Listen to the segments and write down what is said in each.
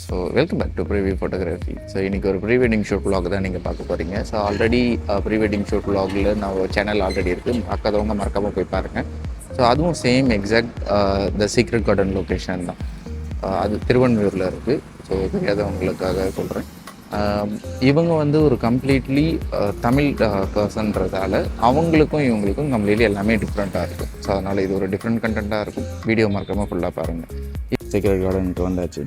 So welcome back to preview photography. So இன்றைக்கி ஒரு pre wedding shoot vlog தான் நீங்கள் பார்க்க போகிறீங்க. So already pre wedding shoot vlogல நான் சேனல் ஆல்ரெடி இருக்குது, பார்க்காதவங்க மறக்காமல் போய் பாருங்கள். ஸோ அதுவும் same exact the secret garden location தான். அது திருவண்ணூரில் இருக்குது. ஸோ தெரியாதவங்களுக்காக சொல்கிறேன். இவங்க வந்து ஒரு கம்ப்ளீட்லி தமிழ் பர்சன்றதால அவங்களுக்கும் இவங்களுக்கும் கம்ப்ளீட்லி எல்லாமே டிஃப்ரெண்ட்டாக இருக்கும். ஸோ அதனால் இது ஒரு டிஃப்ரெண்ட் கண்டென்ட்டாக இருக்கும். வீடியோ மறக்காமல் ஃபுல்லாக பாருங்கள். சீக்ரெட் கார்டனுக்கு வந்தாச்சு.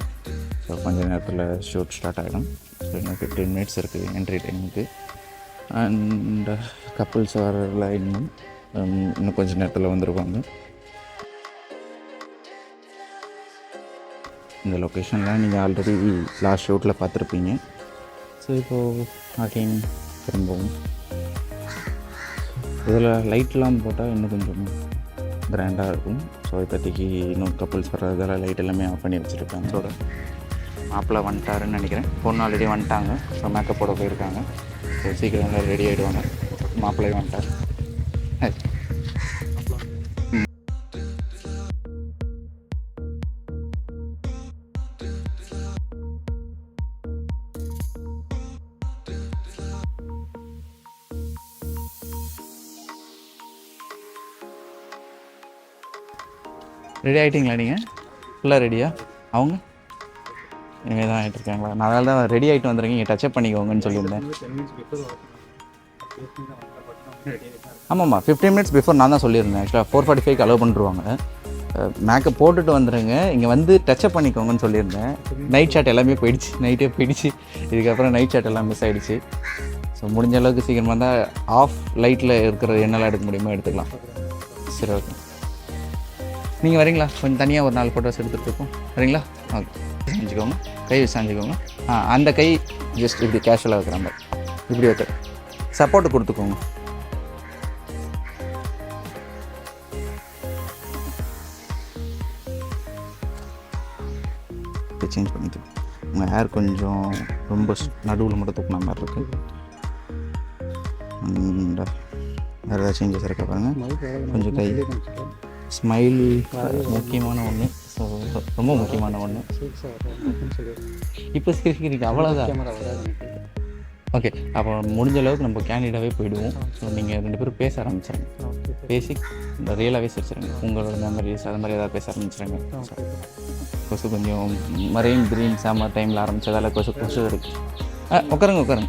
ஸோ கொஞ்சம் நேரத்தில் ஷூட் ஸ்டார்ட் ஆகிடும். ஸோ இன்னும் 15 minutes இருக்குது என்ட்ரி டைமுக்கு. அண்ட் கப்புள்ஸ் வர இன்னும் கொஞ்சம் நேரத்தில் வந்துடுவாங்க. இந்த லொக்கேஷன்லாம் நீங்கள் ஆல்ரெடி லாஸ்ட் ஷூட்டில் பார்த்துருப்பீங்க. ஸோ இப்போது அகைன் திரும்பவும் இதில் லைட்லாம் போட்டால் இன்னும் கொஞ்சம் கிராண்டாக இருக்கும். ஸோ இப்போதைக்கு இன்னும் கப்புள்ஸ் வர்றதால லைட் எல்லாமே ஆஃப் பண்ணி வச்சுருக்காங்க. ஸோ மாப்பிள்ளை வந்துட்டாருன்னு நினைக்கிறேன். பொண்ணு ஆல்ரெடி வந்துட்டாங்க. ஸோ மேக்கப் போட போயிருக்காங்க. ஸோ சீக்கிரம் ரெடி ஆகிடுவாங்க. மாப்பிள்ளையும் வந்துட்டார். ரெடி ஆகிட்டிங்களா? நீங்கள் ஃபுல்லாக ரெடியா? அவங்க இனிமேல் தான் ஆகிட்டு இருக்காங்களா? நான் அதனால தான் ரெடி ஆகிட்டு வந்துருக்கீங்க, டச்சப் பண்ணிக்கோங்கன்னு சொல்லியிருந்தேன். ஆமாம்மா, 15 minutes பிஃபோர் நான் தான் சொல்லியிருந்தேன். ஆக்சுவலாக 4:45க்கு அலோவ் பண்ணிருவாங்க. மேக்கப் போட்டுட்டு வந்துடுங்க, இங்கே வந்து டச்சப் பண்ணிக்கோங்கன்னு சொல்லியிருந்தேன். நைட் ஷாட் எல்லாமே போயிடுச்சு, நைட்டே போயிடுச்சு. இதுக்கப்புறம் நைட் ஷாட் எல்லாம் மிஸ் ஆகிடுச்சு. ஸோ முடிஞ்ச அளவுக்கு சீக்கிரமாக தான் ஆஃப் லைட்டில் இருக்கிற என்னெல்லாம் எடுக்க முடியுமோ எடுத்துக்கலாம். சரி, ஓகே. நீங்கள் வரீங்களா? கொஞ்சம் தனியாக ஒரு 4 ஃபோட்டோஸ் எடுத்துகிட்டு இருக்கோம். வரீங்களா? ஓகே, சாஞ்சிக்கோங்க, கை சாஞ்சிக்கோங்க. அந்த கை ஜஸ்ட் இப்படி கேஷுவலாக வைக்கிற மாதிரி இப்படி வைக்க சப்போர்ட்டு கொடுத்துக்கோங்க. சேஞ்ச் பண்ணிக்கலாம். உங்கள் ஹேர் கொஞ்சம் ரொம்ப நடுவில் மட்டும் தூக்கின மாதிரி இருக்குது. வேறு ஏதாவது சேஞ்சஸ் இருக்க பாருங்கள். கொஞ்சம் கை ஸ்மைல் முக்கியமான ஒன்று. ஸோ ரொம்ப முக்கியமான ஒன்று. இப்போ சிரிக்கிறீங்க, அவ்வளோதான். ஓகே, அப்போ முடிஞ்ச அளவுக்கு நம்ம கேண்டிடாகவே போயிடுவோம். ஸோ நீங்கள் 2 பேரும் பேச ஆரம்பிச்சிடுங்க. பேசி இந்த ரியலாகவே சிரிச்சிருங்க. உங்களோட மெமரிஸ் அது மாதிரி ஏதாவது பேச ஆரம்பிச்சிடுங்க. கொசு கொஞ்சம் மரைன் கிரீன் சம்மர் டைமில் ஆரம்பித்ததால் கொசு இருக்குது. உட்காருங்க.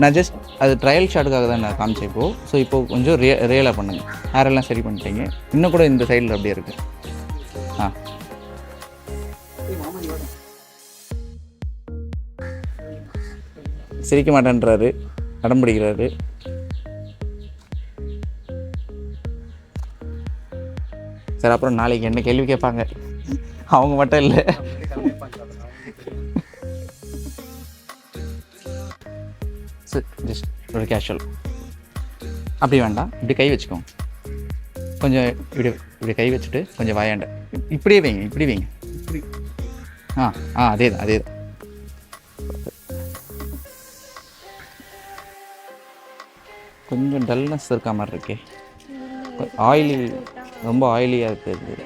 நான் ஜஸ்ட் அது ட்ரையல் ஷாட்டுக்காக தான் நான் காமிச்சேன் இப்போது. ஸோ இப்போது கொஞ்சம் ரியலாக பண்ணுங்கள். ஹேரெல்லாம் சரி பண்ணிட்டீங்க. இன்னும் கூட இந்த சைடில் அப்படியே இருக்குது. சிரிக்க மாட்டேன்றாரு, அடம் பிடிக்கிறாரு. சரி, அப்புறம் நாளைக்கு என்ன கேள்வி கேட்பாங்க? அவங்க மட்டும் இல்லை. ஜஸ்ட் ஒரு கேஷுவல். அப்படி வேண்டாம், இப்படி கை வச்சுக்கோங்க. கொஞ்சம் இப்படி கை வச்சுட்டு கொஞ்சம் வாயாண்ட இப்படியே வைங்க. அதே தான். கொஞ்சம் டல்னஸ் இருக்க மாதிரி இருக்கே. ஆயிலி, ரொம்ப ஆயிலியாக இருக்குது.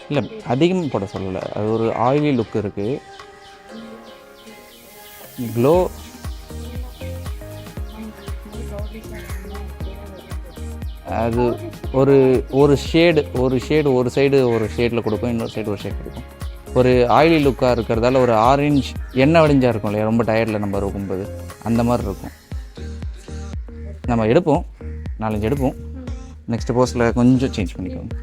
இல்லை, அதிகமாக போட சொல்லலை. அது ஒரு ஆயிலி லுக் இருக்குது. க்ளோ அது ஒரு ஷேடு ஒரு சைடு ஒரு ஷேடில் கொடுக்கும், இன்னொரு சைடு ஒரு ஷேட் கொடுக்கும். ஒரு ஆயிலி லுக்காக இருக்கிறதால ஒரு ஆரஞ்சு எண்ணெய் வடிஞ்சாக இருக்கும் இல்லையா, ரொம்ப டயர்டில் நம்ம இருக்கும்போது அந்த மாதிரி இருக்கும். நம்ம எடுப்போம், 4-5 எடுப்போம். நெக்ஸ்ட் போஸ்டில் கொஞ்சம் சேஞ்ச் பண்ணிக்கோங்க.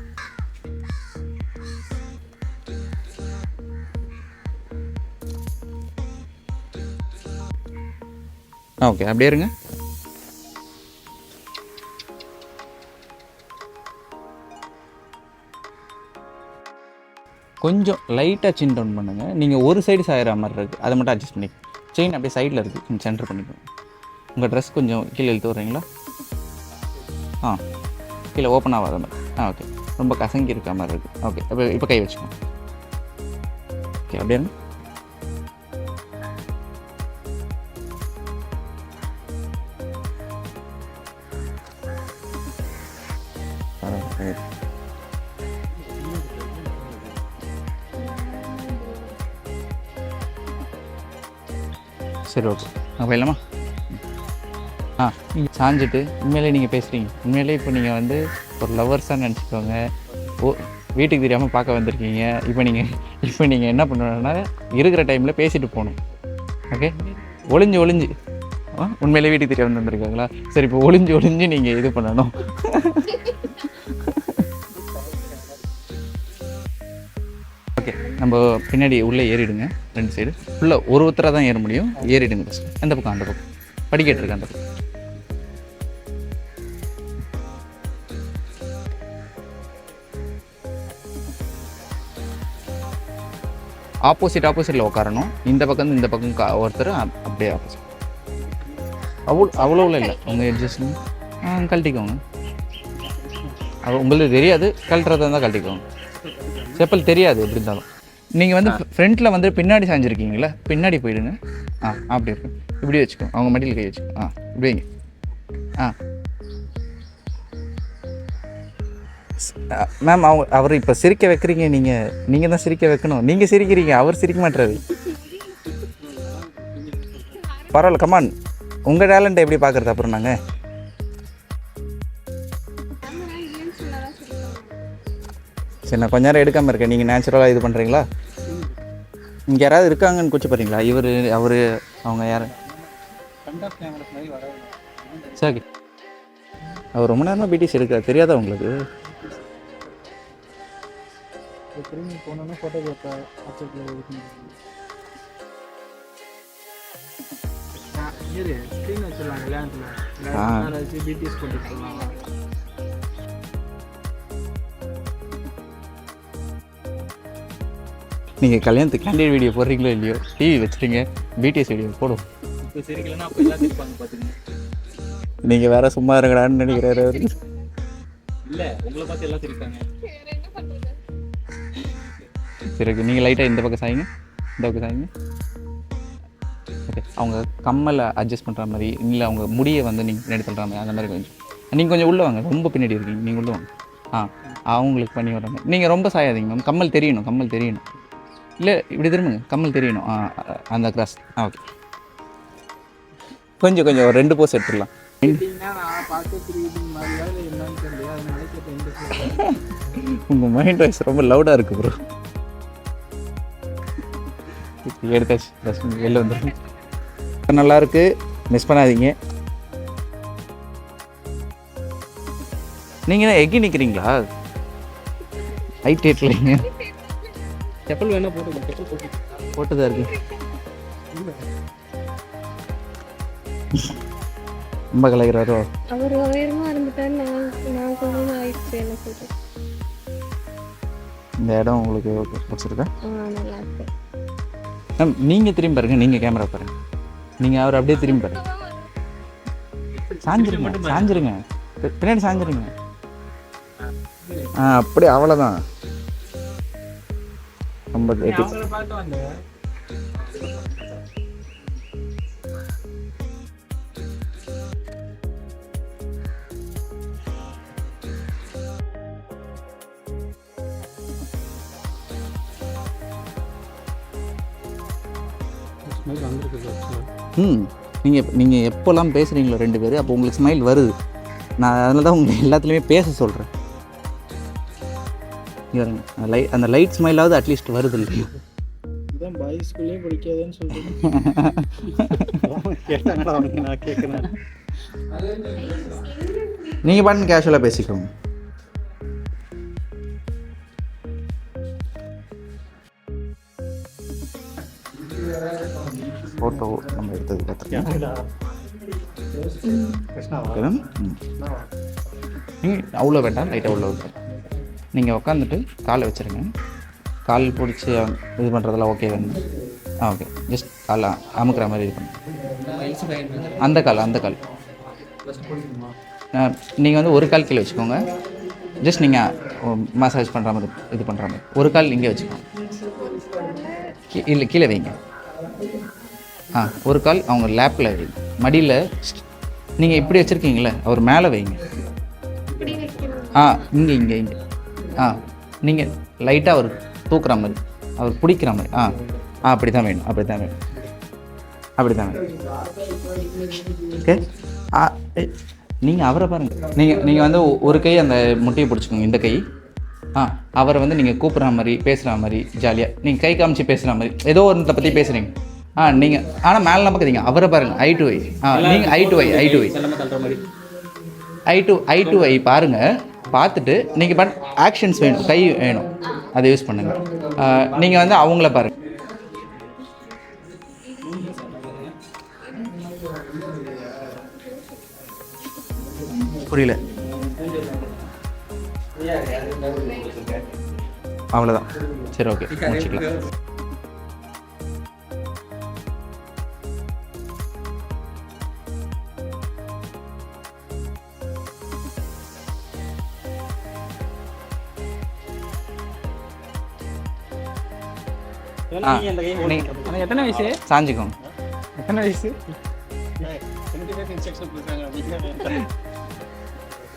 ஓகே, அப்படியே இருங்க. கொஞ்சம் லைட்டாக சின் டவுன் பண்ணுங்கள். நீங்கள் ஒரு சைடு சாயிற மாதிரி இருக்குது, அதை மட்டும் அட்ஜஸ்ட் பண்ணி. செயின் அப்படியே சைடில் இருக்குது, கொஞ்சம் சென்டர் பண்ணிக்கோங்க. உங்கள் ட்ரெஸ் கொஞ்சம் கீழே இழுத்து விட்றீங்களா? கீழே ஓப்பன் ஆகாத மாதிரி. ஓகே, ரொம்ப கசங்கி இருக்க மாதிரி இருக்குது. ஓகே, இப்போ கை வச்சுக்கோங்க. ஓகே, அப்படியே இருங்க. சரி ஓகே நான் போயிடலாமா? நீங்கள் சாஞ்சிட்டு உண்மையிலே நீங்கள் பேசுகிறீங்க. உண்மையிலே இப்போ நீங்கள் வந்து ஒரு லவ்வர்ஸாக நினச்சிக்கோங்க. வீட்டுக்கு தெரியாமல் பார்க்க வந்திருக்கீங்க. இப்போ நீங்கள் என்ன பண்ணணுன்னா இருக்கிற டைமில் பேசிட்டு போகணும். ஓகே, ஒளிஞ்சு உண்மையிலே வீட்டுக்கு தெரியாமல் வந்திருக்காங்களா? சரி, இப்போ ஒளிஞ்சு நீங்கள் இது பண்ணணும். ஓகே, நம்ம பின்னாடி உள்ளே ஏறிடுங்க. 2 சைடு ஃபுல்லாக ஒருத்தராக தான் ஏற முடியும். ஏறிடுங்க ஃபஸ்ட்டு. அந்த பக்கம் படிக்கட்டு இருக்கு. அந்த பக்கம் ஆப்போசிட்டில் உட்காரணும். இந்த பக்கம் இந்த பக்கம் ஒருத்தர் அப்படியே ஆப்போசிட். அவ்வளோ இல்லை. உங்கள் அட்ஜஸ்ட்மெண்ட் கழட்டிக்கோங்க. உங்களுக்கு தெரியாது, கழட்டுறதா இருந்தால் கழட்டிக்கோங்க. செப்பல் தெரியாது எப்படி இருந்தாலும். நீங்கள் வந்து ஃப்ரண்ட்டில் வந்து பின்னாடி சாஞ்சிருக்கீங்களா, பின்னாடி போயிடுங்க. அப்படி இருக்கு. இப்படி வச்சுக்கோங்க. அவங்க மடியில் கை வச்சுக்கோங்க. இப்படி வைங்க. மேம் அவர் இப்போ சிரிக்க வைக்கிறீங்க. நீங்கள் தான் சிரிக்க வைக்கணும். நீங்கள் சிரிக்கிறீங்க, அவர் சிரிக்க மாட்டாரு. பரவாயில்ல, கமான். உங்கள் டேலண்ட்டை எப்படி பார்க்குறது? அப்புறம் நாங்கள் சரி, நான் கொஞ்ச நேரம் எடுக்காமல் இருக்கேன். நீங்கள் நேச்சுரலாக இது பண்ணுறீங்களா? இங்கே யாராவது இருக்காங்கன்னு கூச்சி போகிறீங்களா? அவர் அவங்க யார்? சரி, அவர் ரொம்ப நேரமாக பிடிஎஸ் எடுக்க தெரியாதா உங்களுக்கு? போனோன்னா ஃபோட்டோகிராஃபர் ஸ்க்ரீன் வச்சிடலாம். கல்யாணத்தில் பிடிஎஸ் போட்டுக்கலாம். நீங்கள் கல்யாணத்துக்கு கேண்டிடேட் வீடியோ போடுறீங்களோ இல்லையோ, டிவி வச்சுருங்க, பிடிஎஸ் வீடியோ போடும். இப்போ சரிக்கலன்னா அப்போ எல்லாம் இருப்பாங்க பார்த்துங்க. நீங்கள் வேற சும்மா இருங்கடான்னு நினைக்கிறாரு அவர். இல்லை, உங்களை பார்த்து எல்லாம் இருக்காங்க. சரி, ஓகே. நீங்கள் லைட்டாக இந்த பக்கம் சாய்ங்க, இந்த பக்கம் சாய்ங்க. ஓகே, அவங்க கம்மலை அட்ஜஸ்ட் பண்ணுற மாதிரி, இல்லை அவங்க முடியை வந்து நீங்கள் பின்னாடி தள்ளுற மாதிரி, அந்த மாதிரி கொஞ்சம் நீங்கள் கொஞ்சம் உள்ளே வாங்க. ரொம்ப பின்னாடி இருக்கீங்க, நீங்கள் உள்ளே வாங்க. அவங்களுக்கு பண்ணி வராங்க. நீங்கள் ரொம்ப சாயாதீங்க மேம். கம்மல் தெரியணும். இல்லை, இப்படி திரும்புங்க. கம்மல் தெரியணும். அந்த கிராஸ். ஓகே, கொஞ்சம் ஒரு 2 போஸ் எடுத்துடலாம். உங்கள் மைண்ட் வாய்ஸ் ரொம்ப லவுடாக இருக்குது ப்ரோ. எடுத்தாச்சு, வெளில வந்துடும். நல்லாயிருக்கு, மிஸ் பண்ணாதீங்க. நீங்கள் என்ன எக்கி நிற்கிறீங்களா? ஹைட் ஏற்றலைங்க. செப்பல் வேணா போட்டுதான் இருக்கு. ரொம்ப கலைக்கிறாரோ அவர். உயரமா இருந்துட்டாரு, நான் கொஞ்சம் ஆயிடுச்சு. எனக்கு இந்த இடம் உங்களுக்கு பிடிச்சிருக்கா? நல்லா இருக்கு மேம். நீங்கள் திரும்பி பாருங்க, நீங்கள் கேமரா பாருங்க. நீங்கள் அவர் அப்படியே திரும்பி பாருங்க. சாஞ்சிருங்க, பின்னாடி சாஞ்சிருங்க. அப்படியே, அவ்வளோதான். ரொம்ப நீங்கள் எப்போல்லாம் பேசுகிறீங்களோ 2 பேர், அப்போ உங்களுக்கு ஸ்மைல் வருது. நான் அதனால தான் உங்களுக்கு எல்லாத்துலேயுமே பேச சொல்கிறேன். அந்த லைட் ஸ்மைலாவது அட்லீஸ்ட் வருது இல்லையா? பாய்ஸ்குள்ளே பிடிக்காதுன்னு சொல்கிறேன். நான் கேட்குறேன். நீங்கள் பண்ணு, கேஷுவலாக பேசிக்கோங்க. ஃபோட்டோ நம்ம எடுத்தது பார்த்துருக்கேன். நீங்கள் அவ்வளோ வேண்டாம், லைட்டாக உள்ள விட்டு நீங்கள் உட்காந்துட்டு காலை வச்சுருங்க. கால் பிடிச்சி இது பண்ணுறதெல்லாம் ஓகே வேணும். ஓகே, ஜஸ்ட் காலை அமுக்கிற மாதிரி இது பண்ணுங்க. அந்த கால் நீங்கள் வந்து ஒரு கால் கீழே வச்சுக்கோங்க. ஜஸ்ட் நீங்கள் மசாஜ் பண்ணுற மாதிரி இது பண்ணுற மாதிரி ஒரு கால் இங்கே வச்சுக்கோங்க. இல்லை, கீழே வைங்க. ஒரு கால் அவங்க லேப்பில் வைங்க, மடியில். நீங்கள் இப்படி வச்சுருக்கீங்களே, அவர் மேலே வைங்க. இங்கே நீங்கள் லைட்டாக அவர் தூக்குற மாதிரி, அவர் பிடிக்கிற மாதிரி. அப்படி தான் வேணும். அப்படி தாங்க. ஓகே. நீங்கள் அவரை பாருங்கள். நீங்கள் வந்து ஒரு கை அந்த முட்டையை பிடிச்சிக்கோங்க, இந்த கை. அவரை வந்து நீங்கள் கூப்பிட்ற மாதிரி பேசுகிற மாதிரி ஜாலியாக நீங்கள் கை காமிச்சு பேசுகிற மாதிரி ஏதோ ஒன்றத்தை பற்றி பேசுகிறீங்க. நீங்கள் ஆனால் மேலாம் பார்க்குறீங்க, அவரை பாருங்கள். ஐ டு ஐ. நீங்கள் ஐ டு ஐ பாருங்கள். பார்த்துட்டு நீங்கள் ஆக்ஷன்ஸ் வேணும், கை வேணும், அதை யூஸ் பண்ணுங்கள். நீங்கள் வந்து அவங்கள பாருங்கள். புரியல. அவ்வளோதான். சரி, ஓகே, முடிச்சுக்கலாம். எத்தனை வயசு? சாஞ்சிக்கோங்க. எத்தனை வயசு?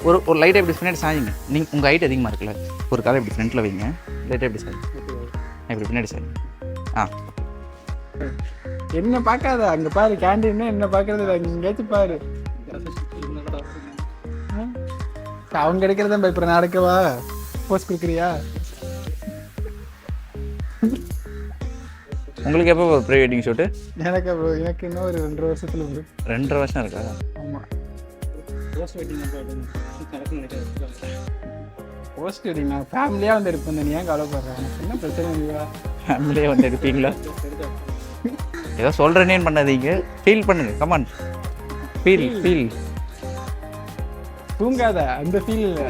ஒரு லைட்டாக இப்படி பின்னாடி சாஞ்சிங்க. நீங்கள் உங்கள் ஹைட் அதிகமாக இருக்குல்ல, ஒரு காலை இப்படி ஃப்ரண்ட்டில் வைங்க, லைட்டாக இப்படி சாஞ்சி இப்படி பின்னாடி சாஞ்சி. என்ன பார்க்காத, அங்கே பாரு கேண்டீன், என்ன பார்க்கறது எங்கேயாச்சும் பாரு. அவங்க எடுக்கிறதான் பயப்படுற, நடக்கவா போஸ்ட் கொடுக்குறியா? உங்களுக்கு எப்போ ப்ரீ வெட்டிங் ஷூட்டு? எனக்கு இன்னும் ஒரு 2 வருஷத்துல 2.5 வருஷம் இருக்கா? ஆமாம். போஸ்ட் வெட்டிங் நான் ஃபேமிலியாக வந்து எடுப்பேன். நீ ஏன் கவலைப்படுறேன்? என்ன பிரச்சனை இல்லையா? ஃபேமிலியாக வந்து எடுப்பீங்களா? ஏதோ சொல்கிறேனேன்னு பண்ணாதீங்க, ஃபீல் பண்ணுங்க. Come on, feel. தூங்காத, அந்த ஃபீல் இல்லை.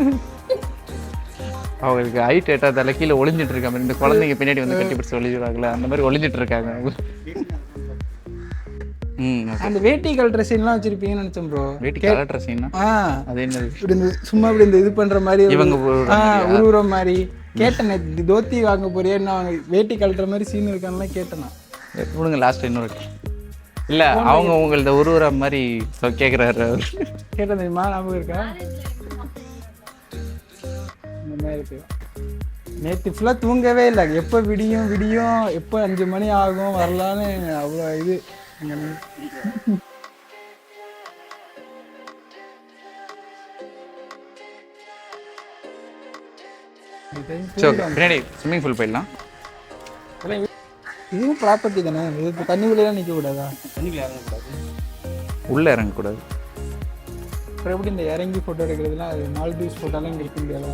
அவங்களுக்கு ஹைட் எட்டாதால கீழே ஒளிஞ்சிட்டு இருக்காங்க. இந்த குழந்தைங்க பின்னாடி வந்து கட்டி பிடிச்சி ஒளிஞ்சிடுவாங்களே, அந்த மாதிரி ஒளிஞ்சிட்டு இருக்காங்க. அந்த வேட்டி கலர் சீன்லாம் வச்சிருப்பீங்கன்னு நினைச்சேன் ப்ரோ. வேட்டி கலர் சீனா? அது என்னது? இப்படி சும்மா இப்படி இந்த இது பண்ற மாதிரி இவங்க உருவுற மாதிரி கேட்டேன். தோத்தி வாங்க போறியா, நான் வேட்டி கலட்டுற மாதிரி சீன் இருக்கான்னு கேட்டேன். விடுங்க, லாஸ்ட் இன்னொரு இல்லை, அவங்க உங்கள்ட்ட உருவுற மாதிரி கேட்குறாரு. கேட்டேன் தெரியுமா? ஞாபகம் இருக்கா? நேற்று ஃபுல்லாக தூங்கவே இல்லை. எப்போ விடியும் எப்போ 5 மணி ஆகும் வரலான்னு அவ்வளோ இது. பின்னாடி ஸ்விம்மிங் பூல் போயிடலாம். இதுவும் ப்ராப்பர்ட்டி தானே, இது தண்ணிக்குள்ளேலாம் நிற்கக்கூடாதா? உள்ளே இறங்கக்கூடாது. அப்புறம் எப்படி இந்த இறங்கி ஃபோட்டோ எடுக்கிறதுலாம்? அது மால்தீவ்ஸ் ஃபோட்டோலாம் இங்கே இருக்க முடியாதா?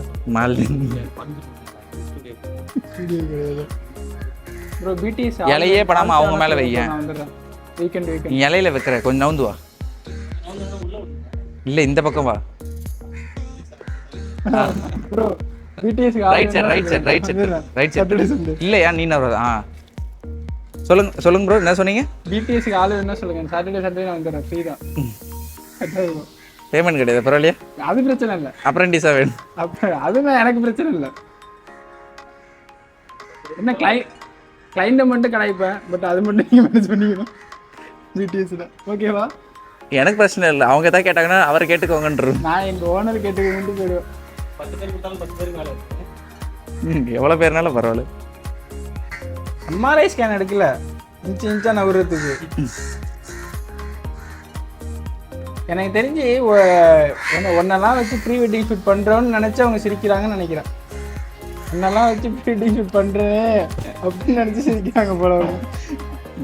ஸ்டுடியோ கிடையாது ப்ரோ. பிடிஎஸ் இலையே படாமல் அவங்க மேலே வைங்க. வீக்கெண்ட் நீ இலையில வைக்கிற, கொஞ்சம் நவுந்து வா. இல்லை, இந்த பக்கம் வா ப்ரோ. BDS right side. இல்லையா, நீ நான் சொல்லுங்க ப்ரோ, என்ன சொன்னீங்க? பிடிஎஸ்க்கு ஆளு என்ன சொல்லுங்க. சாட்டர்டே நான் வந்துடுறேன், ஃப்ரீ தான். பேமெண்ட் கிடையாது, பரவாயில்லையா? அது பிரச்சனை இல்லை. அப்ரெண்டிஸா வேணும். அதுதான் எனக்கு பிரச்சனை இல்லை. என்ன கிளைண்ட்டை மட்டும் கலாய்ப்பேன், பட் அது மட்டும் நீங்கள் மேனேஜ் பண்ணிக்கணும் பிடிஎஸ்ல. ஓகேவா? எனக்கு பிரச்சனை இல்லை. அவங்க தான் கேட்டாங்கன்னா அவரை கேட்டுக்கோங்கன்றது. நான் எங்கள் ஓனர் கேட்டுக்கிட்டு போயிடுவேன். 10 பேர் கொடுத்தாலும் 10 பேருக்கு மேலே. எவ்வளோ பேர்னாலும் பரவாயில்ல. எம்ஆர்ஐ ஸ்கேன் எடுக்கல, இன்ச்சா நவுறதுக்கு. எனக்கு தெரிஞ்சு ஒன்னெல்லாம் வச்சு ப்ரீ வெட்டிங் ஷூட் பண்ணுறோன்னு நினச்சி அவங்க சிரிக்கிறாங்கன்னு நினைக்கிறேன். ஒன்னெல்லாம் வச்சு ப்ரீ வெட்டிங் ஷூட் பண்ணுறேன் அப்படின்னு நினச்சி சிரிக்கிறாங்க போல.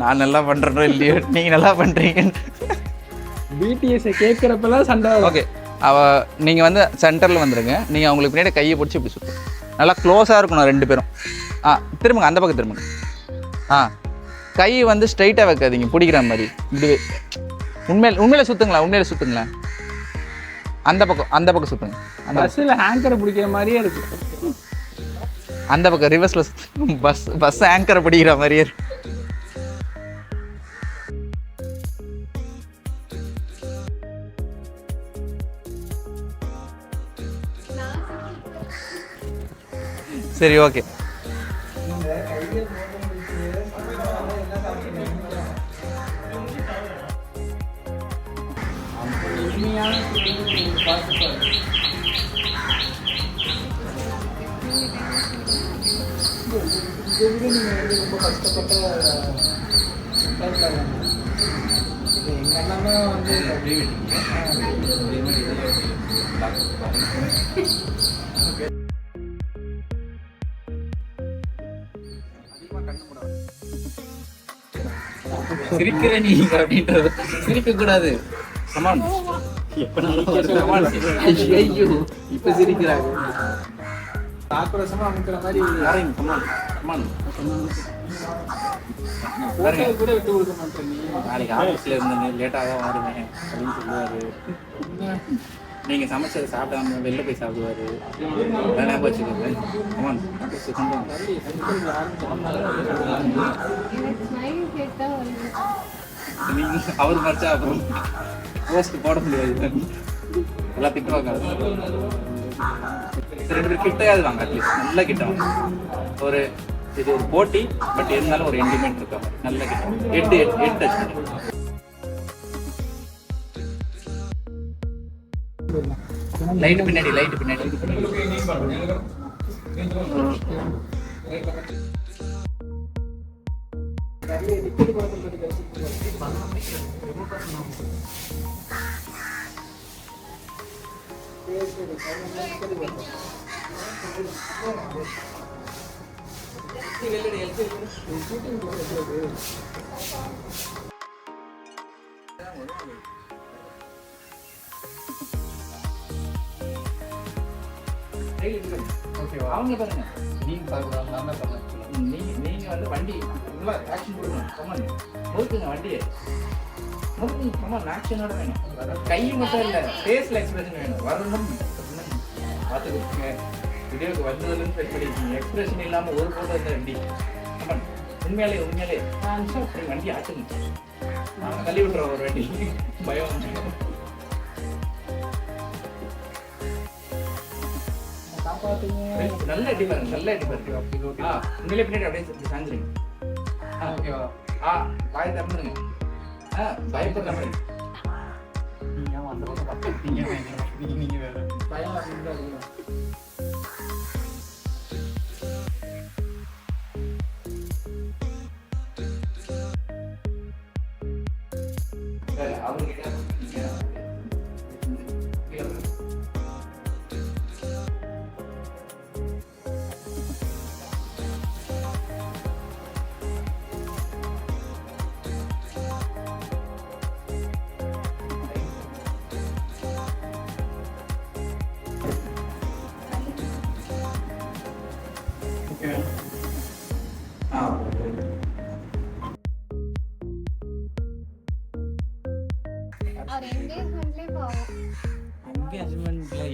நான் நல்லா பண்ணுறேனோ இல்லையோ, நீங்கள் நல்லா பண்ணுறீங்க. பிடிஎஸ்ஸை கேட்குறப்பெல்லாம் சண்டை. ஓகே, நீங்கள் வந்து சென்டரில் வந்துடுங்க. நீங்கள் அவங்களுக்கு பின்னாடி கையை பிடிச்சி இப்படி சுற்றும். நல்லா க்ளோஸாக இருக்கணும் 2 பேரும். திரும்புங்க, அந்த பக்கம் திரும்புங்க. கை வந்து ஸ்ட்ரைட்டாக வைக்காதீங்க, பிடிக்கிற மாதிரி. இப்படி உண்மையில சுற்றுங்களேன். அந்த பக்கம் சுற்றுங்க. அந்த பஸ்ஸில் ஹேங்கரை பிடிக்கிற மாதிரியே இருக்கு. அந்த பக்கம் ரிவர்ஸில் பஸ் ஹேங்கரை பிடிக்கிற மாதிரியே இருக்கு. சரி, ஓகே. இதை விட நீங்கள் வந்து ரொம்ப கஷ்டப்பட்ட டைப்பில் வேணும். இது எங்கள் அண்ணன் தான் வந்து சிரிக்கிற நீ அப்படின்றது சிரிக்க கூடாது. கமான் இப்ப சிரிக்கிறாங்க. ஆக்ரோஷமாக அமைக்கிற மாதிரி கமான் கமான் போட்டோ கூட விட்டு கொடுக்க மாட்டேன். நீ நாளைக்கு ஆஃபீஸில் இருந்தேன் லேட்டாக தான் வருவேன் அப்படின்னு சொல்லுவார். நீங்கள் சமைச்சதை சாப்பிடாம வெளில போய் சாப்பிடுவார். வேணா வச்சுக்கோங்க. கமான் நீங்கள் அவர் மறைச்சா அப்புறம் போஸ்ட் போட முடியாது. எல்லாம் திட்டுவாங்க. 2 பேர் கிட்டையாவது வாங்க. அட்லீஸ்ட் நல்ல கிட்ட வாங்க. ஒரு இது ஒரு போட்டி, பட் இருந்தாலும் ஒரு என்டிமெண்ட் இருக்கா மாதிரி நல்ல கிட்ட 8 டச் லைட் பின்னாடி அவங்க பாருங்க. நீங்க வந்து வண்டி ஆக்ஷன் கொடுக்கணும். கமான் முறுக்குங்க வண்டியை முறுக்குங்க. கமான் ஆக்ஷனோட வேணும். கை மட்டும் இல்லை, ஃபேஸ்ல எக்ஸ்பிரஷன் வேணும். வரணும் பார்த்துக்கோங்க. வீடியோக்கு வந்ததுலேருந்து ட்ரை பண்ணிருக்கீங்க. எக்ஸ்பிரஷன் இல்லாமல் ஒரு போட்டோ இருந்தால் எப்படி? கமான் உண்மையாலே அப்படி வண்டி ஆச்சுங்க. நாங்கள் தள்ளி விட்டுறோம் ஒரு வண்டி. பயம் நல்ல அடி பாருங்க. உண்மையிலே பின்னாடி அப்படியே சாஞ்சிருங்க. ஓகேவா? வாய் திறந்துருங்க. பயப்படுற மாதிரி அந்த பக்கம் பார்த்துட்டீங்க. நீங்க வேற பயம் அப்படின்னு அவர்கிட்ட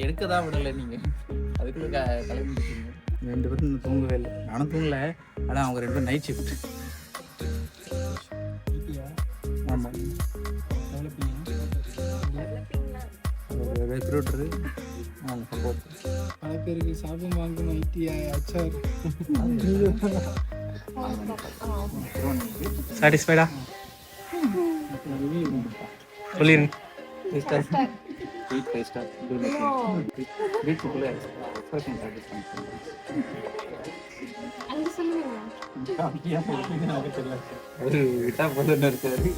எடுக்கதான் விடலை. நீங்க அதுக்குள்ள கிளம்பிட்டீங்க. 2 பேரும் இன்னும் தூங்கவே இல்லை. நானும் தூங்கல. ஆனால் அவங்க 2 பேரும் நைட் ஷிஃப்ட். ஆமாம் ரெக்ரூட்டரு. ஆமாம் சப்போர்ட். பல பேருக்கு சாபம் வாங்கும் ஐடிஐ அச்சார். சாட்டிஸ்ஃபைடா சொல்லிருங்க. ஒரு விட்டா போதுன்னு இருக்காரு.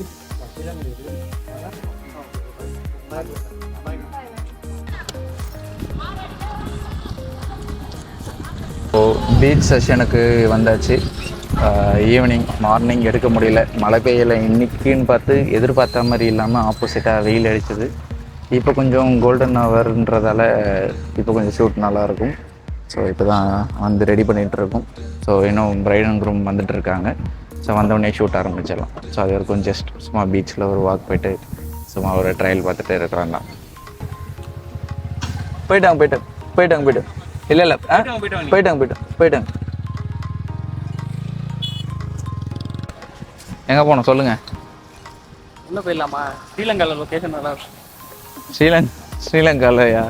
பீச் செஷனுக்கு வந்தாச்சு. ஈவினிங் மார்னிங் எடுக்க முடியல, மழை பெய்யலை. இன்னைக்குன்னு பார்த்து எதிர்பார்த்த மாதிரி இல்லாமல் ஆப்போசிட்டாக வெயில் அடிச்சது. இப்போ கொஞ்சம் கோல்டன் ஹவர்ன்றதால இப்போ கொஞ்சம் ஷூட் நல்லாயிருக்கும். ஸோ இப்போ தான் வந்து ரெடி பண்ணிகிட்ருக்கோம். ஸோ இன்னும் பிரைட் அண்ட் க்ரூம் வந்துட்டுருக்காங்க. ஸோ வந்தோடனே ஷூட் ஆரம்பிச்சிடலாம். ஸோ அது வரைக்கும் ஜஸ்ட் சும்மா பீச்சில் ஒரு வாக் போய்ட்டு சும்மா ஒரு ட்ரையல் பார்த்துட்டு இருக்கிறாங்க. போயிட்டாங்க. இல்லை போயிட்டாங்க. எங்கே போகணும் சொல்லுங்கள். உள்ளே போயிடலாமா? ஸ்ரீலங்காவில் லொக்கேஷன் நல்லா இருக்கும். ஸ்ரீலங்காலையா?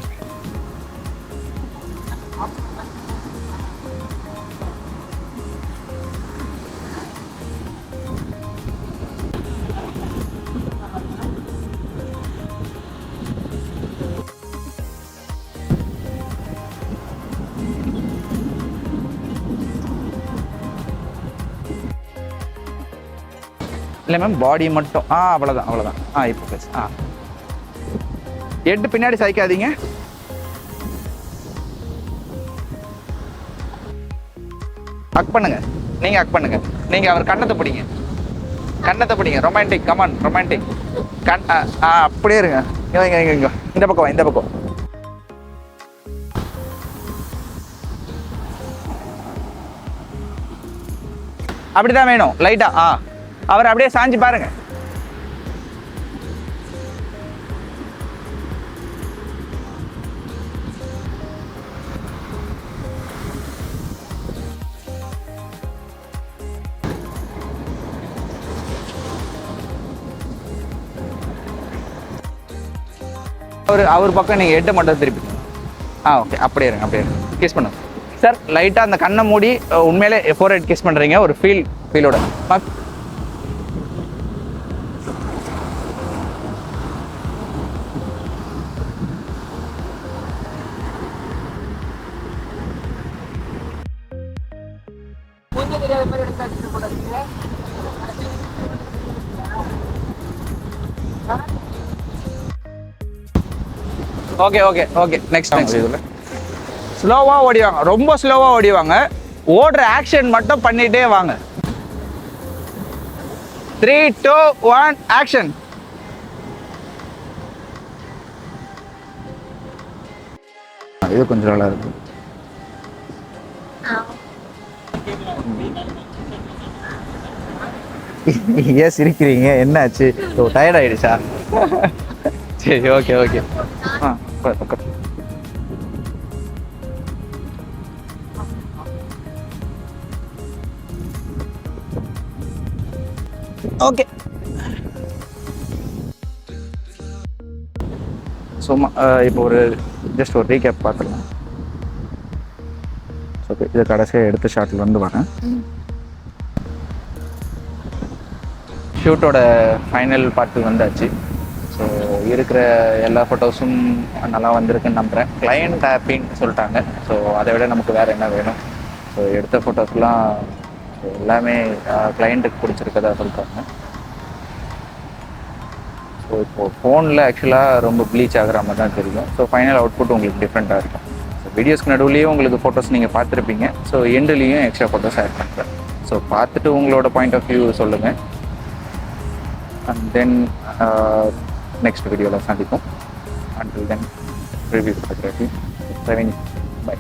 இல்லை மேம் பாடி மட்டும் அவ்வளோதான் அவ்வளோதான் இப்போ பேசு ஹெட் பின்னாடி சாய்க்காதீங்க. அக் பண்ணுங்க, நீங்கள் அக் பண்ணுங்க. நீங்கள் அவர் கண்ணத்தை பிடிங்க. Romantic, come on romantic. அப்படியே இருங்க. இங்க இந்த பக்கம். அப்படிதான் வேணும். லைட்டா அவர் அப்படியே சாஞ்சி பாருங்க. அவர் பக்கம் நீங்க ஹெட் மட்டும் திருப்பி. ஓகே, அப்படியே இருங்க. கிஸ் பண்ணுங்க சார். லைட்டா அந்த கண்ணை மூடி உண்மையிலே ஃபோர்ஹெட் கிஸ் பண்றீங்க ஒரு ஃபீலோட. ஓகே நெக்ஸ்ட் ஸ்லோவா ஓடிவாங்க, ரொம்ப ஸ்லோவா ஓடிவாங்க. ஓடுற ஆக்ஷன் மட்டும் பண்ணிட்டே வாங்க. 3, 2, 1 ஆக்ஷன். இது கொஞ்சம் நல்லா இருக்கு. ஏன் சிரிக்கிறீங்க, என்னாச்சு? டயர்ட் ஆயிடுச்சா? சரி, ஓகே. ஓகே, சும்மா இப்போ ஜஸ்ட் ஒரு ரீகேப் பார்த்துக்கலாம். ஓகே, இது கடைசியாக எடுத்த ஷாட்லேருந்து வரேன். ஷூட்டோட ஃபைனல் பார்ட்டு வந்தாச்சு. ஸோ இருக்கிற எல்லா ஃபோட்டோஸும் நல்லா வந்திருக்குன்னு நம்புகிறேன். கிளையண்ட் ஹாப்பின்னு சொல்லிட்டாங்க. ஸோ அதை விட நமக்கு வேறு என்ன வேணும்? ஸோ எடுத்த ஃபோட்டோஸ்லாம் எல்லாமே கிளையண்ட்டுக்கு பிடிச்சிருக்கதா சொல்லிட்டாங்க. ஸோ இப்போது ஃபோனில் ஆக்சுவலாக ரொம்ப ப்ளீச் ஆகிற மாதிரி தான் தெரியும். ஸோ ஃபைனல் அவுட்புட் உங்களுக்கு டிஃப்ரெண்ட்டாக இருக்கும். ஸோ வீடியோஸ்க்கு நடுவுலேயும் உங்களுக்கு ஃபோட்டோஸ் நீங்கள் பார்த்துருப்பீங்க. ஸோ எண்டுலேயும் எக்ஸ்ட்ரா ஃபோட்டோஸ் ஆட் பண்ணுறேன். ஸோ பார்த்துட்டு உங்களோட பாயிண்ட் ஆஃப் வியூ சொல்லுங்கள். அண்ட் தென் நெக்ஸ்ட் வீடியோவில் சந்திப்போம். Until then review photography. By.